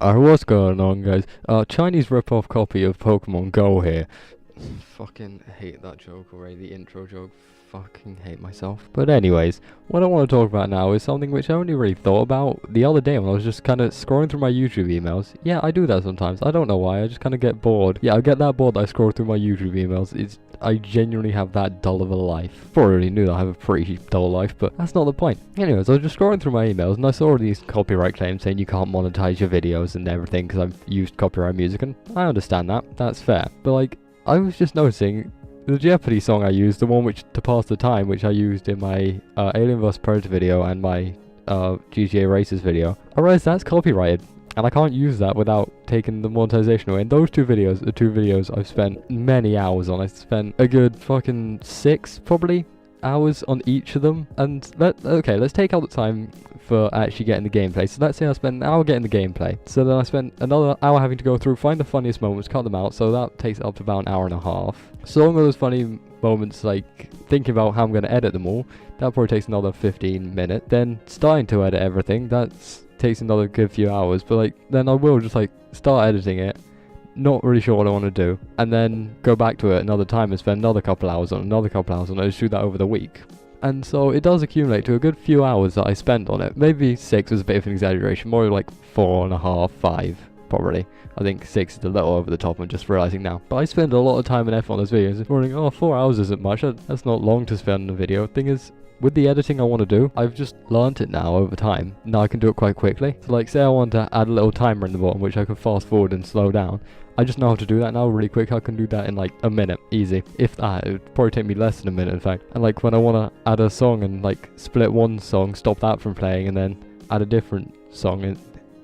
What's going on, guys? Chinese rip-off copy of Pokemon Go here. Fucking hate that joke already, the intro joke. Fucking hate myself. But anyways, what I want to talk about now is something which I only really thought about the other day when I was just kind of scrolling through my YouTube emails. Yeah, I do that sometimes. I don't know why, I just kind of get bored. Yeah, I get that bored that I scroll through my YouTube emails. I genuinely have that dull of a life. I already knew that I have a pretty dull life, but that's not the point. Anyways, I was just scrolling through my emails and I saw all these copyright claims saying you can't monetize your videos and everything because I've used copyright music, and I understand that. That's fair. But like, I was just noticing the Jeopardy song I used, the one which to pass the time, which I used in my Alien vs Predator video and my GTA Races video. I realized that's copyrighted. And I can't use that without taking the monetization away. And those two videos are two videos I've spent many hours on. I spent a good fucking 6, probably, hours on each of them. And let's take out the time for actually getting the gameplay. So let's say I spent an hour getting the gameplay. So then I spent another hour having to go through, find the funniest moments, cut them out. So that takes up to about an hour and a half. So long as those funny moments, like thinking about how I'm going to edit them all, that probably takes another 15 minutes. Then starting to edit everything, takes another good few hours, but like then I will just like start editing it, not really sure what I want to do, and then go back to it another time and spend another couple hours on another couple hours on it, just do that over the week. And so it does accumulate to a good few hours that I spent on it. Maybe 6 was a bit of an exaggeration, more like 4.5, 5 probably. I think 6 is a little over the top, I'm just realizing now. But I spend a lot of time and effort on those videos. Wondering, oh, 4 hours isn't much, that's not long to spend on a video. Thing is, with the editing I want to do, I've just learnt it now over time. Now I can do it quite quickly. So like, say I want to add a little timer in the bottom which I can fast forward and slow down. I just know how to do that now really quick. I can do that in like a minute, easy. If that, it would probably take me less than a minute in fact. And like when I want to add a song and like split one song, stop that from playing, and then add a different song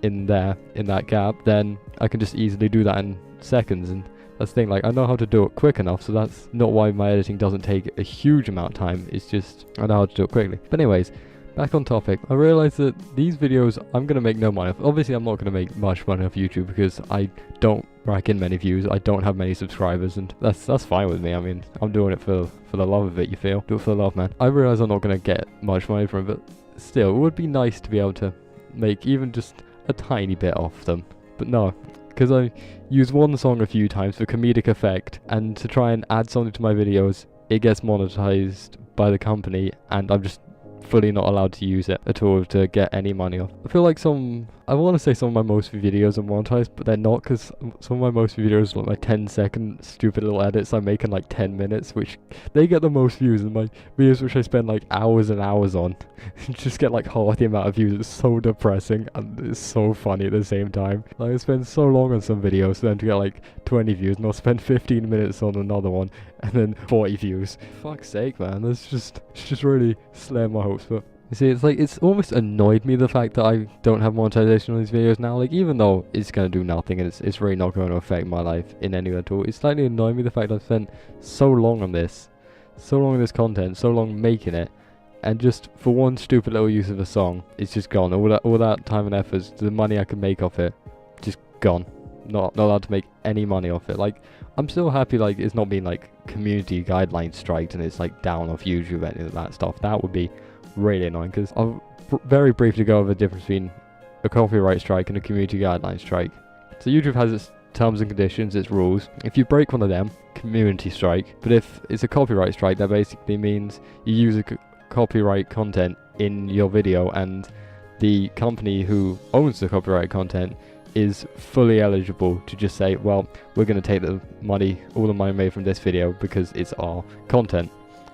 in that gap, then I can just easily do that in seconds. And that's the thing, like I know how to do it quick enough, so that's not why my editing doesn't take a huge amount of time. It's just I know how to do it quickly. But anyways, back on topic, I realized that these videos I'm going to make no money off. Obviously I'm not going to make much money off YouTube because I don't rack in many views, I don't have many subscribers, and that's fine with me. I mean, I'm doing it for the love of it, you feel? Do it for the love, man. I realize I'm not going to get much money from it, but still, it would be nice to be able to make even just a tiny bit off them. But no, because I use one song a few times for comedic effect, and to try and add something to my videos, it gets monetized by the company, and I'm just fully not allowed to use it at all to get any money off. I feel like I want to say some of my most videos are monetized, but they're not, because some of my most videos are like my 10-second stupid little edits I make in like 10 minutes, which they get the most views, and my videos which I spend like hours and hours on just get like half the amount of views. It's so depressing and it's so funny at the same time. Like I spend so long on some videos for them to get like 20 views, and I'll spend 15 minutes on another one and then 40 views. Fuck's sake, man, it's just really slaying my hopes. But you see, it's almost annoyed me the fact that I don't have monetization on these videos now. Like, even though it's gonna do nothing and it's really not going to affect my life in any way at all, it's slightly annoying me the fact I've spent so long on this content, so long making it, and just for one stupid little use of a song, it's just gone. All that time and effort, the money I could make off it, just gone. Not allowed to make any money off it. Like, I'm still happy like it's not being like community guidelines striked and it's like down off YouTube and any of that stuff. That would be really annoying, because I'll very briefly go over the difference between a copyright strike and a community guideline strike. So YouTube has its terms and conditions, its rules. If you break one of them, community strike. But if it's a copyright strike, that basically means you use a copyright content in your video, and the company who owns the copyright content is fully eligible to just say, well, we're going to take the money, all the money made from this video, because it's our content.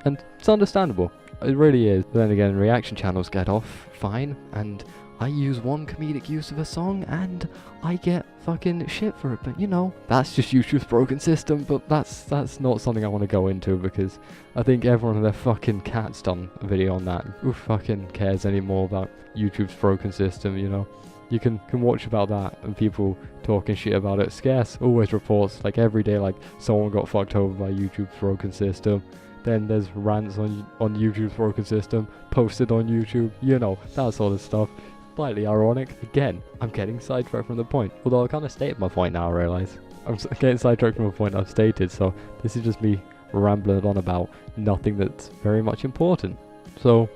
And it's understandable, it really is. But then again, reaction channels get off fine, and I use one comedic use of a song and I get fucking shit for it. But you know, that's just YouTube's broken system. But that's not something I want to go into, because I think everyone and their fucking cat's done a video on that. Who fucking cares anymore about YouTube's broken system, you know? You can watch about that and people talking shit about it. Scarce always reports like every day, like someone got fucked over by YouTube's broken system. Then there's rants on YouTube's broken system posted on YouTube, you know, that sort of stuff. Slightly ironic. Again, I'm getting sidetracked from the point. Although I kind of stated my point now, I realise. I'm getting sidetracked from a point I've stated, so this is just me rambling on about nothing that's very much important. So,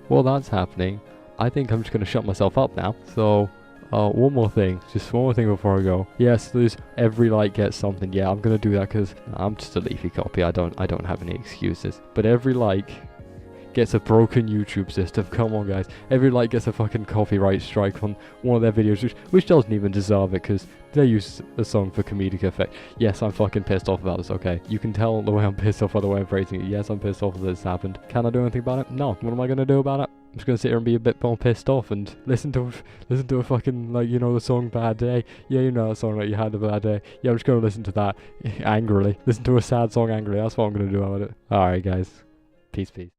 while that's happening, I think I'm just going to shut myself up now. So, One more thing, just one more thing before I go. Yes, there's every like gets something. Yeah, I'm gonna do that because I'm just a leafy copy. I don't have any excuses. But every like gets a broken YouTube system. Come on, guys. Every like gets a fucking copyright strike on one of their videos, which doesn't even deserve it because they use a song for comedic effect. Yes, I'm fucking pissed off about this, okay? You can tell the way I'm pissed off by the way I'm phrasing it. Yes, I'm pissed off that this happened. Can I do anything about it? No. What am I gonna do about it? I'm just gonna sit here and be a bit more pissed off and listen to a fucking, like, you know, the song Bad Day. Yeah, you know that song, like, you had a bad day. Yeah, I'm just gonna listen to that angrily. Listen to a sad song angrily. That's what I'm gonna do about it. Alright, guys. Peace, peace.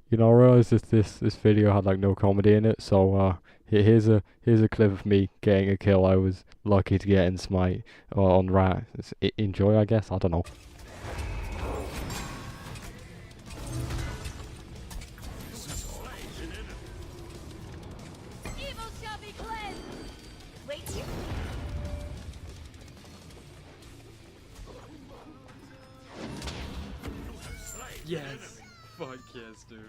You know, I realized this video had like no comedy in it, so here's a clip of me getting a kill. I was lucky to get in Smite on Rat. Enjoy, I guess. I don't know. Evil shall be cleansed. Wait here. Yes, fuck yes, dude.